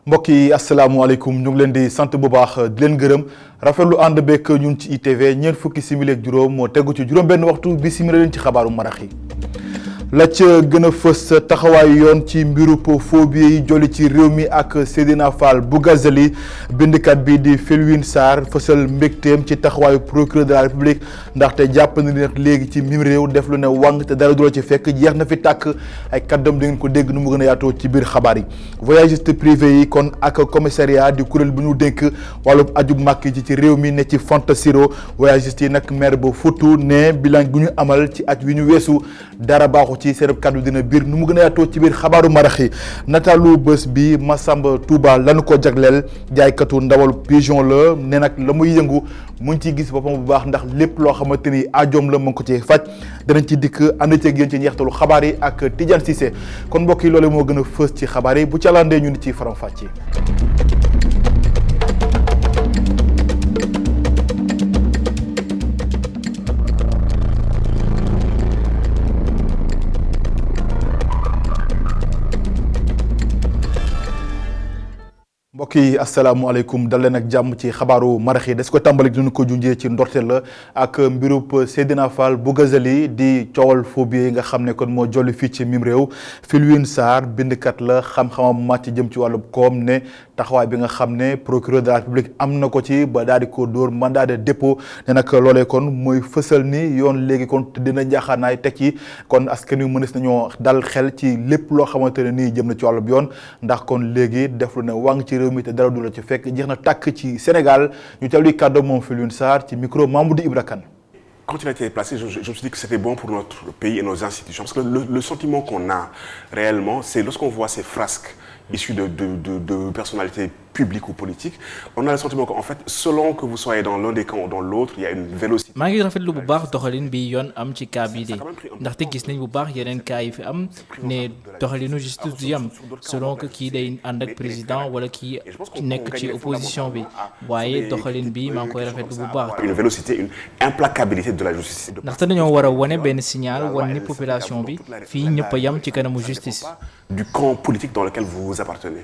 mbokk yi asalaamaaleykum ñu ngi leen di sant bu baax di leen gërëm rafetlu ànd beeg ñun ci ITV ñeent fukki simili ak juróom moo tegu ci juróom-benn waxtu bi simili leen ci xabaaru marax yi. la ca gën a fës taxawaayu yoon ci mbirub phobie yi jolli ci réew mi ak Seydina Fall Bougazelli bindkat bi di Felwine Sarr fësal mbégteem ci taxawaayu procureur de la République ndaxte jàpp na ni léegi ci mim réew def lu ne wàng te dara du la ci fekk jeex na fi tàkk ay kàddam di ngeen ko dégg nu mu gën a yaatoo ci biir xabaar yi. voyagiste privé yi kon ak commissariat di kuréel bu ñu dénk wàllub ajub màkk ji ci réew mi ne ci Fantasiro voyagiste yi nag maire ba Fuuta ne bilan gu ñu amal ci at wi ñu weesu dara baaxu ci seen kàddu dina biir nu mu gën a yaatoo ci biir xabaaru marax yi nataalu bés bi Massamba Touba lanu ko jagleel jaaykatu ndawal pigeon la ne nag la muy yëngu mu ngi ciy gis boppam bu baax ndax lépp loo xamante ni ajoom la mu ngi ko ci faj danañ ci dikk ànd ceeg yéen ci njeextalu xabaar yi ak Tidiane Cissé kon mbokk yi loolu moo gën a fës ci xabaar yi bu calandee ñu ni ci faram fàcce. mbokk yi asalaamaaleykum dal leen ak jàmm ci xabaaru marax yi des ko tàmbali dinu ko junjee ci ndorteel la ak mbirub Seydina Fall Bougazelli di coowal phobie yi nga xam ne kon moo jolli fii ci mim réew Felwine Sarr bindkat la xam-xamam màcc jëm ci wàllu koom ne taxawaay bi nga xam ne procureur de la République am na ko ci ba daal di ko dóor mandat de dépôt ne nag loolee kon mooy fësal ni yoon léegi kon dina njaaxaanaay teg ci kon askan wi mënees nañoo dal xel ci lépp loo xamante ne nii jëm na ci wàllub yoon ndax kon léegi def lu ne wàng ci réew mi te dara du la ci fekk jeex na tàkk ci Sénégal ñu teewlu kàddu moom Felwine Sarr ci micro Mamadou Ibra Kane. Quand il a été placé, je me suis dit que c'était bon pour notre pays et nos institutions. Parce que le sentiment qu'on a réellement, c'est lorsqu'on voit ces frasques issues de personnalités publiques ou politiques, on a le sentiment qu'en fait, selon que vous soyez dans l'un des camps ou dans l'autre, il y a une vélocité. maa ngi rafetlu bu baax doxalin bi yoon am ci cas bii de ndaxte gis nañ bu baax yeneen cas yi fi am ne doxalinu justice du yam selon que kii day ànd ak président wala kii nekk ci opposition bi waaye doxalin bi maa ngi koy rafetlu bu baax. Une vélocité, une implacabilité de la justice. ndaxte dañoo war a wane benn signal wan ni population bi fii ñëpp a yam ci kanamu justice. Du camp politique dans lequel vous appartenez.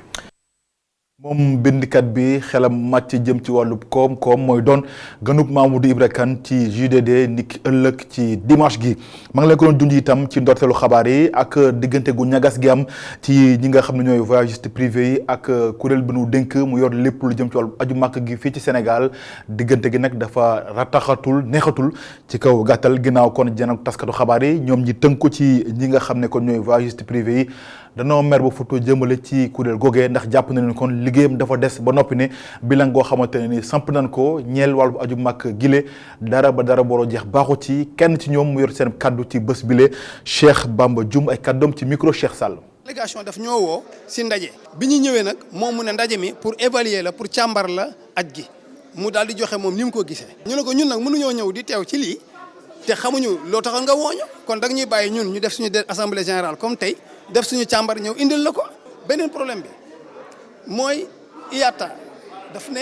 moom bindkat bi xelam màcc jëm ci wàllu koom-koom mooy doon ganub Mamadou Ibra Kane ci JDD niki ëllëg ci dimanche gi maa ngi leen ko doon dund itam ci ndorteelu xabaar yi ak diggante gu ñagas gi am ci ñi nga xam ne ñooy voyagiste privé yi ak kuréel bi nu dénk mu yor lépp lu jëm ci wàllu aju màkk gi fii ci Sénégal diggante gi nag dafa rataxatul neexatul ci kaw gàttal ginnaaw kon jën ak taskatu xabaar yi ñoom ñi tënk ko ci ñi nga xam ne kon ñooy voyagiste privé yi danoo mer ba Fuuta jëmale ci kuréel googee ndax jàpp na ne kon liggéeyam dafa des ba noppi ne bilan goo xamante ne ni samp nañ ko ñeel wàllu aju màkk gile dara ba dara boroo jeex baaxu ci kenn ci ñoom mu yor seen kaddu ci bés bile Cheikh Bamba Dioum ay kaddoom ci micro Cheikh Sall. délégation daf ñoo woo si ndaje bi ñu ñëwee nag moom mu ne ndaje mi pour évaluer la pour càmbar la aj gi mu daal di joxe moom ni mu ko gisee. ñu ne ko ñun nag mënuñoo ñëw di teew ci lii te xamuñu loo taxal nga wooñu kon dag ñuy bàyyi ñun ñu def suñu assemblée générale comme tey def suñu càmbar ñëw indil la ko. beneen problème bi mooy IATA daf ne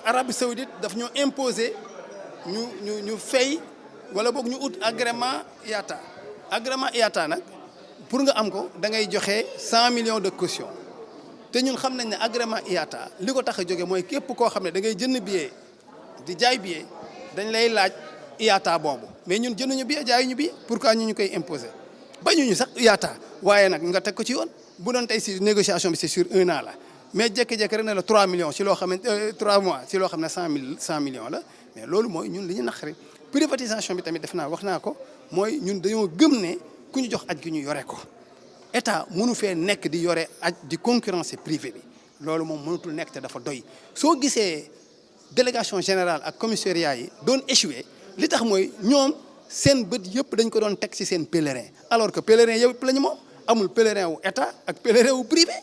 Arabie Saoudite daf ñoo imposer ñu fay wala boog ñu ut agrément IATA nag pour nga am ko da ngay joxe 100 millions de caution te ñun xam nañ ne agrément IATA li ko tax a jóge mooy képp koo xam ne da ngay jënd billet di jaay billet dañ lay laaj IATA boobu mais ñun jënduñu billet jaayuñu billet pourquoi ñu koy imposer bañuñu sax IATA waaye nag nga teg ko ci yoon bu doon tey si négociation bi c'est sur 1 an la mais jékki-jékki rek ne la 3 millions si loo xam ne 3 mois si loo xam ne 100 millions la mais loolu mooy ñun li ñu naqari privatisation bi tamit def naa wax naa ko mooy ñun dañoo gëm ne ku ñu jox aj gi ñu yore ko état mënu fee nekk di yore aj di concurrencer privé bi loolu moom mënatul nekk te dafa doy soo gisee délégation générale ak commissariat yi doon échoué li tax mooy ñoom seen bët yëpp dañ ko doon teg ci seen pèlerin alors que pèlerin yëpp la ñu moom amul pèlerin wu état ak pèlerin wu privé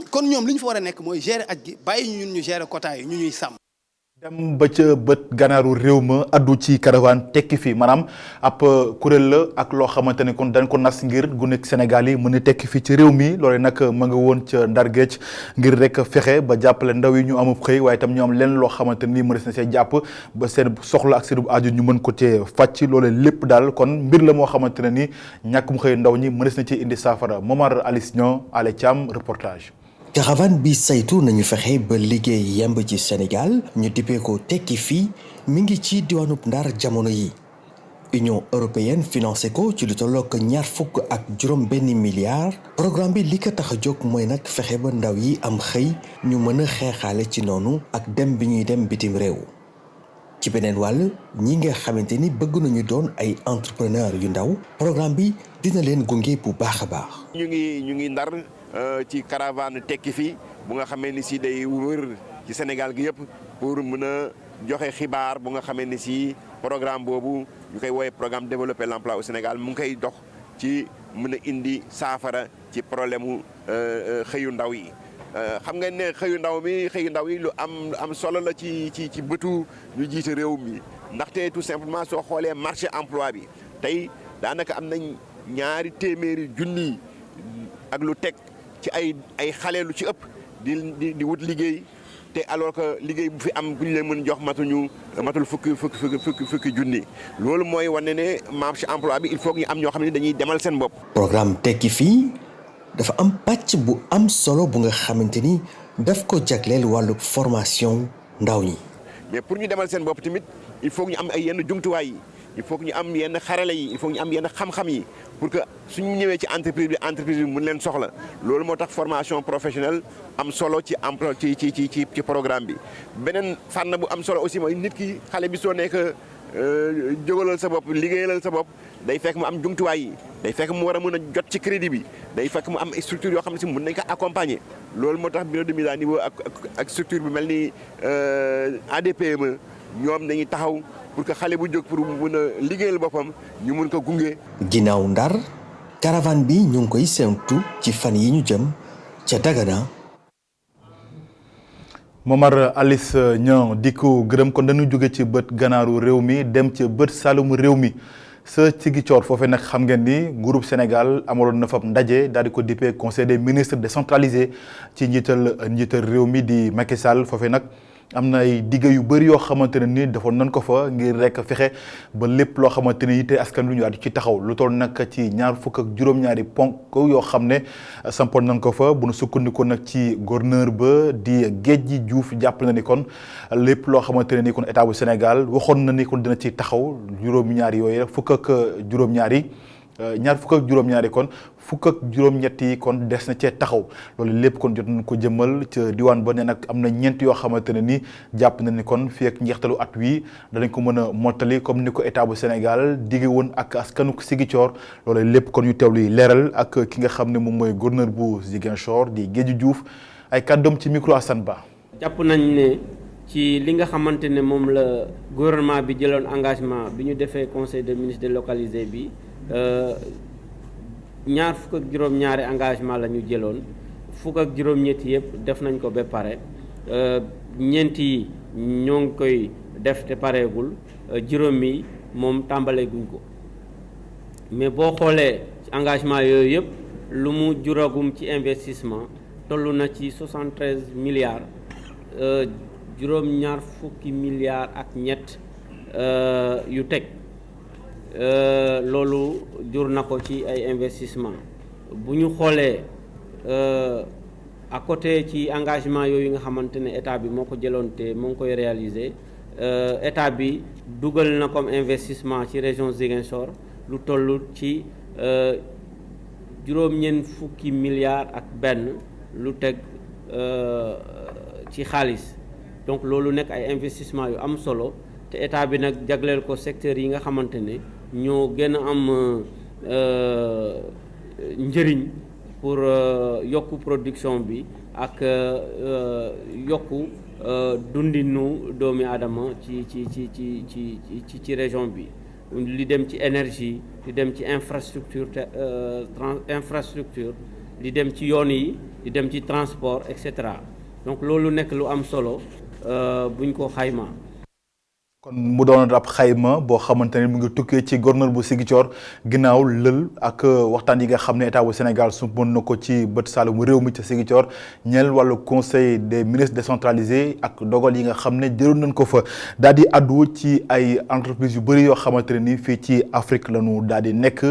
kon ñoom li ñu fa war a nekk mooy gérer aj gi bàyyi ñun ñu gérer quota yi ñu ñuy sàmm. dem ba ca bët ganaaru réew ma addu ci caravane tekki fi maanaam ab kuréel la ak loo xamante ne kon dañ ko nas ngir gu nekk Sénégal yi mën a tekki fii ci réew mi loolu nag ma nga woon ca Ndar Géej ngir rek fexe ba jàppale ndaw yi ñu amub xëy waaye itam ñu am leen loo xamante ni mënees na see jàpp ba seen soxla ak seen aju ñu mën ko cee fàcc loolu lépp daal kon mbir la moo xamante ne ni ñàkkum xëy ndaw ñi mënees na ci indi saafara Momar Alice Niang Ale Thiam reportage. caravane bi saytu nañu fexe ba liggéey yemb ci Sénégal ñu dippee ko tekki fii mi ngi ci diwaanub Ndar jamono yi Union européenne financé ko ci lu tollook $241 milliards programme bi li ko tax a jóg mooy nag fexe ba ndaw yi am xëy ñu mën a xeexaale ci noonu ak dem bi ñuy dem bitim réew ci beneen wàll ñi nga xamante ni bëgg nañu doon ay entrepreneur yu ndaw programme bi dina leen gunge bu baax a baax. ñu ngi Ndar ci caravane tekki fii bu nga xamee ni si day wër ci Sénégal gi yëpp pour mën a joxe xibaar bu nga xamee ni si programme boobu ñu koy woowee programme développer l'emploi au Sénégal mu ngi koy dox ci mën a indi saafara ci problème mu xëyu ndaw yi. xam nga ne xëyu ndaw yi lu am solo la ci bëtu ñu jiite réew mi ndaxte tout simplement soo xoolee marché emploi bi tey daanaka am nañ 200 junni ak lu teg ci ay xale lu ci ëpp di wut liggéey te alors que liggéey bu fi am bu ñu leen mën jox matul fukki junni loolu mooy wane ne marché emploi bi il faut que ñu am ñoo xam ne dañuy demal seen bopp. programme tekki fii dafa am pàcc bu am solo bu nga xamante ni daf ko jagleel wàllu formation ndaw ñi. mais pour ñu demal seen bopp tamit il faut que ñu am ay yenn jumtuwaay yi il faut que ñu am yenn xarale yi il faut que ñu am yenn xam-xam yi pour que suñu ñëwee ci entreprise bi mën leen soxla loolu moo tax formation professionnelle am solo ci emploi ci programme bi. beneen fànn bu am solo aussi mooy nit ki xale bi soo nekk jógalal sa bopp liggéeyalal sa bopp day fekk mu am jumtuwaay yi day fekk mu war a mën a jot ci crédit bi day fekk mu am structure yoo xam ne si mën nañ ko accompagner loolu moo tax bureau de mise à niveau ak structure bi mel ni ADPME ñoom dañuy taxaw pour que xale bu jóg pour mu mën a liggéeyal boppam ñu mën ko gunge. ginnaaw Ndar caravane bi ñu ngi koy séntu ci fan yi ñu jëm ca Dagana. Momar Alice Niang di ko gërëm kon dañu jóge ci bët ganaaru réew mi dem ca bët saalumu réew mi sa Ziguinchor foofee nag xam ngeen ni groupe Sénégal amaloon na fa ndaje daal di ko dippee conseil des ministres décentralisé ci njiital réew mi di Macky Sall foofee nag am na ay digg yu bëri yoo xamante ne ni defoon nañ ko fa ngir rek fexe ba lépp loo xamante ne te askan lu ñu daal ci taxaw lu toll nag ci 22 ponk yoo xam ne sampoon nañ ko fa bu nu sukkandikoo nag ci gouverneur ba di Géej Diouf jàpp na ni kon lépp loo xamante ne ni kon état bu Sénégal waxoon na ni kon dina ci taxaw juróom-ñaari yooyu fukk ak juróom-ñaari kon fukk ak juróom-ñett yi kon des na cee taxaw loolu lépp kon jot nañ ko jëmal ca diwaan ba ne nag am na ñeent yoo xamante ne ni jàpp na ni kon fii ak njeextalu at wi danañ ko mën a mottali comme ni ko état bu Sénégal digge woon ak askanu Ziguinchor loolu lépp kon ñu teewlu leeral ak ki nga xam ne moom mooy gouverneur bu Ziguinchor di Géej Diouf ay kàddoom ci micro Assane Ba. jàpp nañ ne ci li nga xamante ne moom la gouvernement bi jëloon engagement bi ñu defee conseil des ministres délocalisé bi. 22 engagement la ñu jëloon 17 yëpp def nañ ko ba pare ñeent yi ñoo ngi koy def te pareegul juróom yi moom tàmbaleeguñ ko mais boo xoolee engagement yooyu yëpp lu mu juragum ci investissement toll na ci 73 milliards juróom-ñaar fukki milliards ak ñett yu teg. loolu jur na ko ci ay investissement bu ñu xoolee à côté ci engagement yooyu nga xamante ne état bi moo ko jëloon te moo ngi koy réaliser état bi dugal na comme investissement ci région Ziguinchor lu toll ci juróom-ñeent fukki milliards ak benn lu teg ci xaalis donc loolu nekk ay investissement yu am solo te état bi nag jagleel ko secteur yi nga xamante ne ñoo gën a am njëriñ pour yokku production bi ak yokku dundinu doomi aadama ci région bi li dem ci énergie li dem ci infrastructure li dem ci yoon yi li dem ci transport et cetera donc loolu nekk lu am solo buñ ko xayma. kon mu doon ab xayma boo xamante ne mu ngi tukkee ci gouverneur bu Ziguinchor ginnaaw lël ak waxtaan yi nga xam ne état bu Sénégal sumboon na ko ci bët saalum réew mi ca Ziguinchor ñeel wàllu conseil des ministres décentralisé ak dogal yi nga xam ne jëloon nañ ko fa daal di addu ci ay entreprises yu bëri yoo xamante ne ni fii ci Afrique la ñu daal di nekk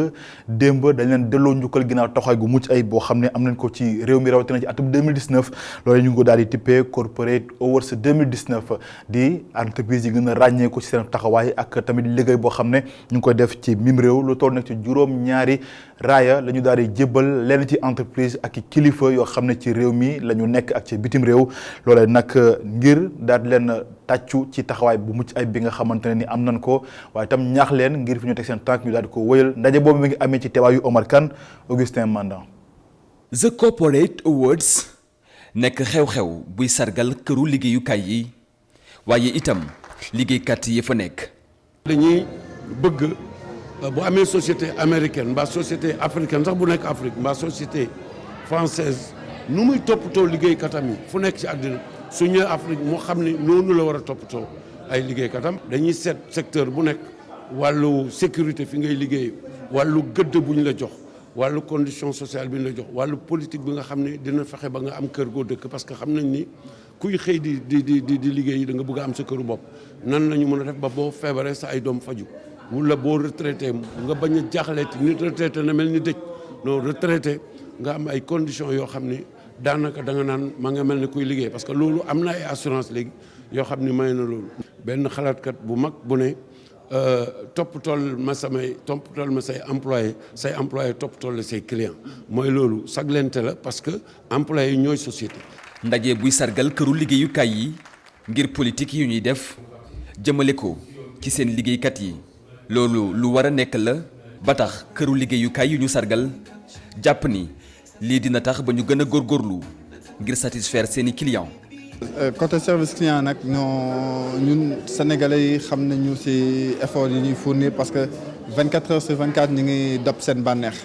démb dañ leen delloo njukkal ginnaaw taxawaay gu mucc ay boo xam ne am nañ ko ci réew mi rawatina ci atum 2019 loolu ñu ngi ko daal di tippee Corporate Awards 2019 di entreprise yi gën a ràññee ko ci seen taxawaay ak tamit liggéey boo xam ne ñu ngi koy def ci mim réew lu toll nag ci juróom-ñaari raaya la ñu daal di jébbal lenn ci entreprise ak i kilifa yoo xam ne ci réew mi la ñu nekk ak ci bitim réew loolee nag ngir daal di leen tàccu ci taxawaay bu mucc ay bi nga xamante ne ni am nañ ko waaye itam ñaax leen ngir fi ñu teg seen tànk ñu daal di ko wëyal ndaje boobu mi ngi amee ci teewaayu Omar Kane Augustin Mandan. The Corporate Awards nekk xew-xew buy sargal këru liggéeyukaay yi waaye itam liggéeykat yi fa nekk. dañuy bëgg bu amee société américaine mbaa société africaine sax bu nekk Afrique mbaa société française nu muy toppatoo liggéeykatam yi fu nekk ci àddina su ñëwee Afrique moo xam ne noonu la war a toppatoo ay liggéeykatam. dañuy seet secteur bu nekk wàllu sécurité fi ngay liggéey wàllu gëdd bu ñu la jox wàllu condition sociale bi ñu la jox wàllu politique bi nga xam ne dina fexe ba nga am kër goo dëkk parce que xam nañ ni. kuy xëy di liggéey da nga bëgg a am sa këru bopp nan la ñu mën a def ba boo feebaree sa ay doom faju wala boo retraité nga bañ a jaaxleeti nit retraité na mel ni dëj non retraité nga am ay conditions yoo xam ni daanaka da nga naan ma nga mel ni kuy liggéey parce que loolu am na ay assurance léegi yoo xam ni may na loolu. benn xalaatkat bu mag bu ne toppatool ma say employé toppatool la say client mooy loolu saglente la parce que employé yi ñooy société. ndaje buy sargal këru liggéeyukaay yi ngir politique yu ñuy def jëmale ko ci seen liggéeykat yi loolu lu war a nekk la ba tax këru liggéeyukaay yu ñu sargal jàpp ni lii dina tax ba ñu gën a góorgóorlu ngir satisfaire seeni clients. côté service client nag ñun sénégalais yi xam nañu ci effort yi ñuy fournir parce que 24 heures sur 24 ñu ngi dab seen bànneex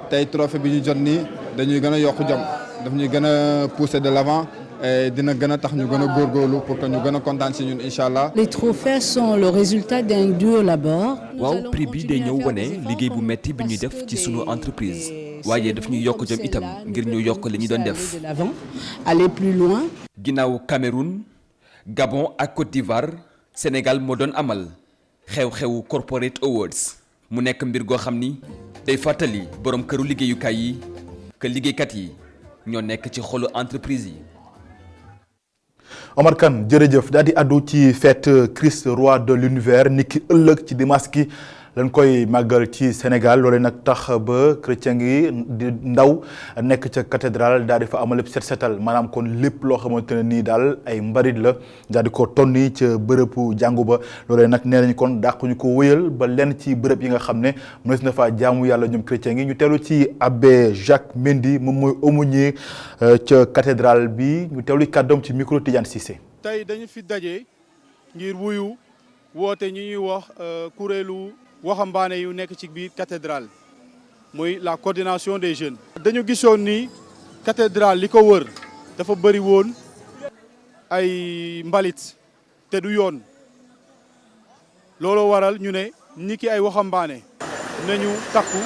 tey trophée bi ñu jot nii dañuy gën a yokk jom. daf ñuy gën a pousser de l'avant et dina gën a tax ñu gën a góorgóorlu pour que ñu gën a kontaan ci ñun incha allah. Les trophées sont le résultat d'un dur labeur. waaw prix bi day ñëw wane liggéey bu metti bi ñuy def ci sunu entreprise waaye daf ñuy yokk jom itam ngir ñu yokk li ñu doon def. aller plus loin. ginnaaw Cameroun Gabon ak Côte d'Ivoire Sénégal moo doon amal xew-xewu Corporate Awards mu nekk mbir goo xam ni day fàttali borom këru liggéeyukaay yi que liggéeykat yi. ñoo nekk ci xolu entreprise yi. Omar Kane jërëjëf daal di addu ci fête Christ roi de l'univers niki ëllëg ci dimanche gi lañ koy màggal ci Sénégal loolee nag tax ba chrétien gi di ndaw nekk ca cathédrale daal di fa amal lépp set setal maanaam kon lépp loo xamante ne nii daal ay mbarit la daal di ko tonni ca bërëbu jàngu ba loolee nag nee nañ kon dàquñu ko wëyal ba lenn ci bërëb yi nga xam ne mënees na faa jaamu yàlla ñoom chrétien gi ñu teelu ci abbé Jacques Mendy moom mooy aumônier ca cathédrale bi ñu teewlu kàddoom ci micro Tidiane Cissé. tey dañu fi daje ngir wuyu woote ñi ñuy wax kuréelu waxambaane yu nekk ci biir cathédrale muy la coordination des jeunes. dañu gisoon ni cathédrale li ko wër dafa bëri woon ay mbalit te du yoon looloo waral ñu ne ñi ki ay waxambaane nañu takku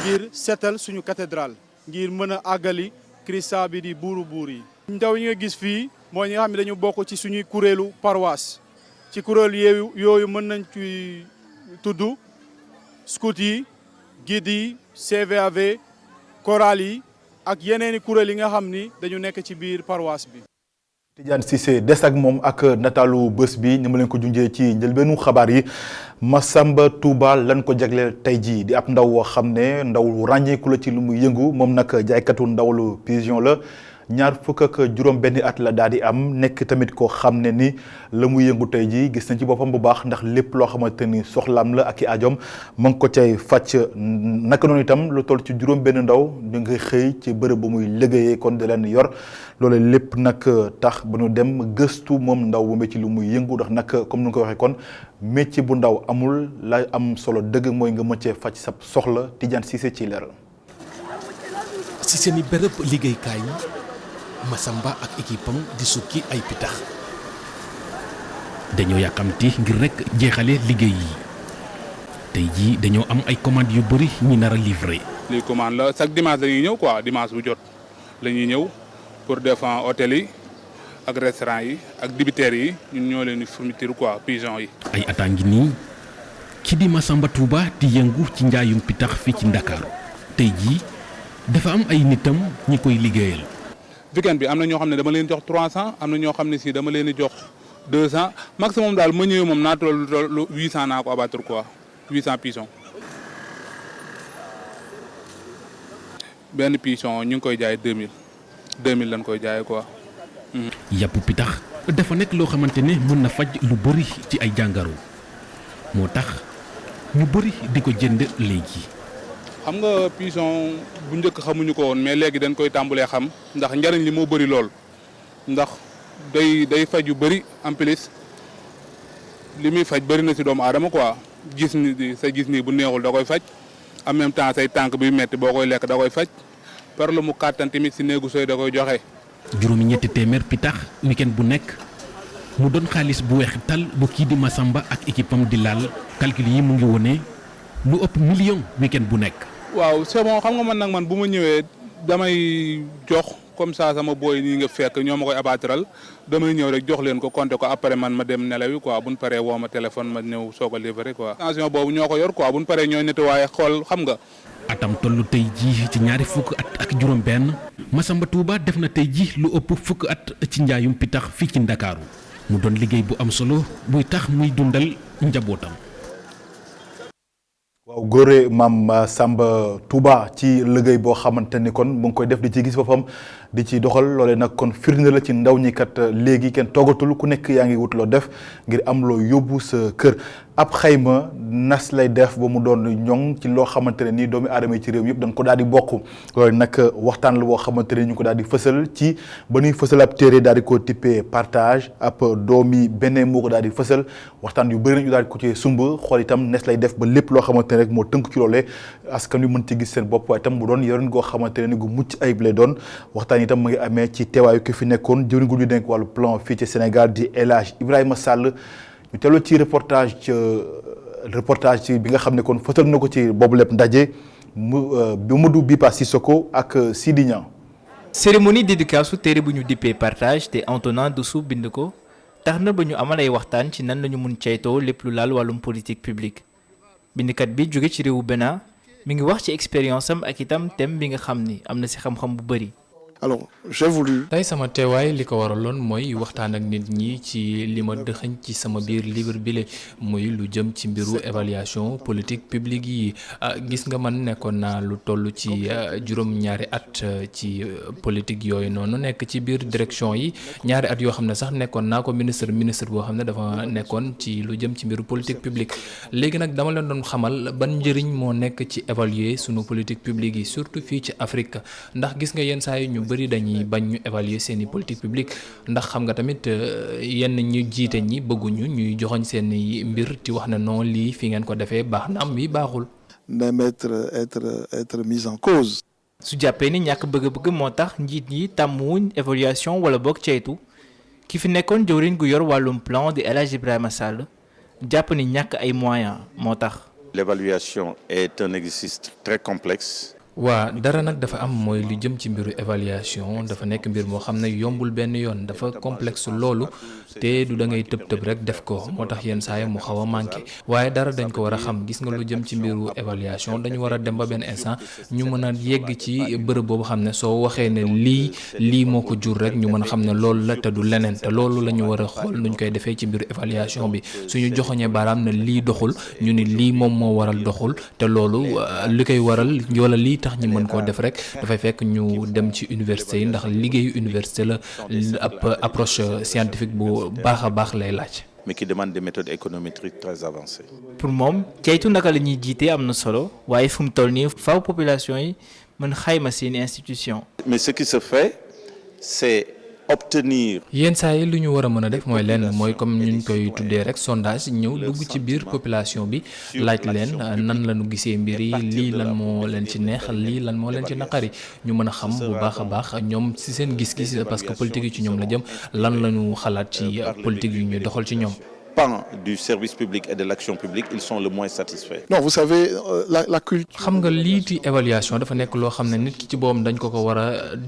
ngir seetal suñu cathédrale ngir mën a àggali Christa bi di buuru buur yi. ndaw yi nga gis fii mooy ñi nga xam ne dañu bokk ci suñuy kuréelu paroisse ci kuréel yooyu mën nañ ci tudd scout yi guide yi CVAV chorale yi ak yeneeni kuréel yi nga xam ni dañu nekk ci biir paroisse bi. Tidiane Cissé des ak moom ak nataalu bés bi ñu ma leen ko junjee ci njëlbeenu xabaar yi Massamba Touba lan ko jagleel tey jii di ab ndaw woo xam ne ndaw ràññeeku la ci lu muy yëngu moom nag jaaykatu ndawlu pigeon la. ñaar fukk ak juróom benn at la daal di am nekk tamit koo xam ne ni la muy yëngu tey jii gis nañ ci boppam bu baax ndax lépp loo xamante ni soxlaam la ak i ajom ma ngi ko cay fàcc naka noonu itam lu toll ci juróom benn ndaw di nga xëy ci bërëb bu muy liggéeyee kon di leen yor loolu lépp nag tax ba ñu dem gëstu moom ndaw bu métier lu muy yëngu ndax nag comme ni nga ko waxee kon métier bu ndaw amul la am solo dëgg mooy nga mën cee fàcc sa soxla Tidiane Cissé ci leeral. si seen i bërëb liggéeykaay Massamba ak équipe am di sukki ay pitax dañoo yàkkamti ngir rek jeexale liggéey yi tey jii dañoo am ay commandes yu bëri ñi nar a livrer. lii commande la chaque dimanche dañuy ñëw quoi dimanche bu jot la ñuy ñëw pour défendre hôtel yi ak restaurant yi ak dibiteries yi ñun ñoo leen di fourniture quoi pigeon yi. ay ataa ngi nii ki di Massamba Touba di yëngu ci njaayum pitax fii ci Ndakaaru tey jii dafa am ay nitam ñi koy liggéeyal. weekend bi am na ñoo xam ne dama leen jox 300 am na ñoo xam ne si dama leen di jox 200 maximum daal ma ñëwee moom naa toll 800 naa ko abattre quoi 800 pigeons. benn pigeon ñu ngi koy jaay 2000 lañ koy jaayee quoi. yàpp pitax dafa nekk loo xamante ne mën na faj lu bëri ci ay jàngaro moo tax ñu bëri di ko jënd léegi. xam nga pigeon bu njëkk xamuñu ko woon mais léegi dañ koy tàmbalee xam ndax njariñ li moo bëri lool ndax day faj yu bëri en plus li muy faj bëri na ci doomu aadama quoi gis ni bu neexul da koy faj en même temps say tànk bi metti boo koy lekk da koy faj par lu mu kàttan tamit ci néegu sooy da koy joxe. juróomi ñetti téeméer pitax weekend bu nekk mu doon xaalis bu weex tal bu kii di Massamba ak équipe am di laal calcul yi mu ngi wone lu ëpp million weekend bu nekk. waaw c'est bon xam nga man nag bu ma ñëwee damay jox comme ça sama booy nii nga fekk ñoo ma koy abatral damay ñëw rek jox leen ko compter ko après man ma dem nelawi quoi buñ paree woo ma téléphone ma ñëw soog a livrer quoi. tension boobu ñoo ko yor quoi buñ paree ñooy nettoyer xool xam nga. atam tollu tey jii ci ñaari fukk at ak juróom benn Massamba Touba def na tey jii lu ëpp fukk at ci njaayum pitax fii ci Ndakaaru mu doon liggéey bu am solo buy tax muy dundal njabootam. waaw góore maam Samba Touba ci liggéey boo xamante ni kon mu ngi koy def di ci gis boppam di ci doxal loolee nag kon firnde la ci ndaw ñi kat léegi kenn toogatul ku nekk yaa ngi wut loo def ngir am loo yóbbu sa kër ab xayma nas lay def ba mu doon ñoŋ ci loo xamante ne nii doomi aadama yi ci réew yëpp dañ ko daal di bokk loolu nag waxtaan la boo xamante ne ñu ko daal di fësal ci ba ñuy fësal ab téere daal di ko tippee partage ab doomi beneen moo ko daal di fësal waxtaan yu bëri nañu daal di ko ci sumb xool itam nes lay def ba lépp loo xamante ne rek moo tënk ci loolee askan wi mën ci gis seen bopp waaye itam mu doon yorin goo xamante ne ni gu mucc ayib lay doon waxtaan itam mu ngi amee ci teewaayu ki fi nekkoon jëwriñ gu ñu dénk wàllu plan fii ci Sénégal di El Hadj Ibrahima Sall ñu teeloo ci reportage ci bi nga xam ne kon fësal na ko ci boobu lépp ndaje Mamadou Bipa Sissoko ak Sidi Niang. cérémonie dédicace téere bu ñu dippee partage te Antonin Dossou bind ko tax na ba ñu amal ay waxtaan ci nan lañu mun ceytoo lépp lu laal wàllum politique publique bindkat bi jóge ci réewu Bénin mi ngi wax ci expérience am ak itam thème bi nga xam ni am na ci xam-xam bu bëri. alors j'ai voulu. tey sama teewaay li ko waraloon mooy waxtaan ak nit ñi ci li ma dëxëñ ci sama biir livre bile muy lu jëm ci mbiru évaluation politique publique yi gis nga man nekkoon naa lu toll ci juróom-ñaari at ci politique yooyu noonu nekk ci biir direction yi ñaari at yoo xam ne sax nekkoon naa ko ministre boo xam ne dafa nekkoon ci lu jëm ci mbiru politique publique léegi nag dama leen doon xamal ban njëriñ moo nekk ci évaluer sunu politique publique yi surtout fii ci Afrique ndax gis nga yenn saa yi ñu bëri dañuy bañ ñu évaluer seeni politique publique ndax xam nga tamit yenn ñu jiite ñi bëgguñu ñuy joxoñ seeni mbir ci wax ne non lii fi ngeen ko defee baax na am wi baaxul. même être mise en cause. su jàppee ni ñàkk bëgg-bëgg moo tax njiit yi tàmmuwuñ évaluation wala boog ceytu ki fi nekkoon jëwriñ gu yor wàllum plan di El Hadj Ibrahima Sall jàpp ni ñàkk ay moyens moo tax. L'évaluation est un exercice très complexe. waa dara nag dafa am mooy lu jëm ci mbiru évaluation dafa nekk mbir moo xam ne yombul benn yoon dafa complexe loolu te du da ngay tëb rek def ko moo tax yenn saa yi mu xaw a manqué waaye dara dañ ko war a xam gis nga lu jëm ci mbiru évaluation dañu war a dem ba benn instant ñu mën a yegg ci bërëb boobu xam ne soo waxee ne lii moo ko jur rek ñu mën a xam ne loolu la te du leneen te loolu la ñu war a xool nuñ koy defee ci mbiru évaluation bi suñu joxoñee baaraam ne lii doxul ñu ni lii moom moo waral doxul te loolu li koy waral wala lii tax ñi mën koo def rek dafay fekk ñu dem ci université yi ndax liggéeyu université la ab approche scientifique bu baax a baax lay laaj. mais qui demande des méthodes économétriques très avancées. pour moom ceytu naka la ñuy jiitee am na solo waaye fu mu toll nii faaw population yi mën xayma seeni institution. mais ce qui se fait c'est obtenir. yenn saa yi lu ñu war a mën a def mooy lenn mooy comme ñu koy tuddee rek sondage ñëw dugg ci biir population bi laaj leen nan la ñu gisee mbir yi lii lan moo leen ci neex lii lan moo leen ci naqari ñu mën a xam bu baax a baax ñoom ci seen gis-gis parce que politique yi ci ñoom la jëm lan la ñu xalaat ci politique yu ñuy doxal ci ñoom. pan du service public et de l'action publique, ils sont le moins satisfaits. Non, vous savez, la culture... xam nga lii di évaluation dafa nekk loo xam ne nit ki ci boobam dañ ko war a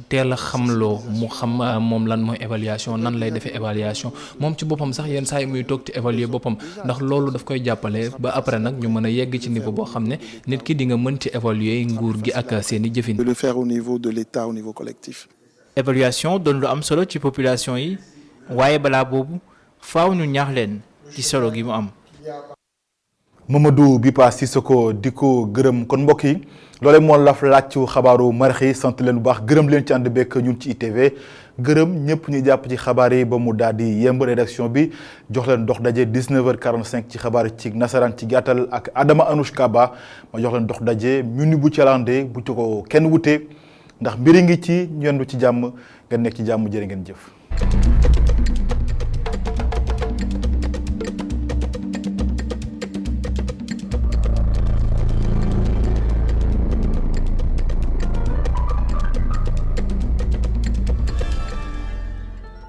teel a xamloo mu xam moom lan mooy évaluation nan lay defee évaluation moom ci boppam sax yenn saa yi muy toog ci évaluer boppam ndax loolu daf koy jàppale ba après nag ñu mën a yegg ci niveau boo xam ne nit ki di nga mën ci évaluer nguur gi ak seeni jëfin. De le faire au niveau de l'État, au niveau collectif. évaluation doon lu am solo ci population yi waaye balaa boobu faaw ñu ñaax leen ci solo gi mu am. Mamadou Bipa Sissoko di ko gërëm kon mbokk yi loolee moo laf laaj xabaaru marax yi sant leen bu baax gërëm leen ci ànd bekk ñun ci ITV gërëm ñëpp ñu jàpp ci xabaar yi ba mu daal di yemb rédaction bi jox leen dox daje 19h45 ci xabaar ci nasaraan ci gàttal ak Adama Anouchka Ba ma jox leen dox daje minute bu calande bu ci ko kenn wute ndax mbiri ngi ci ñu yendu ci jàmm nga nekk ci jàmm jërë ngeen jëf.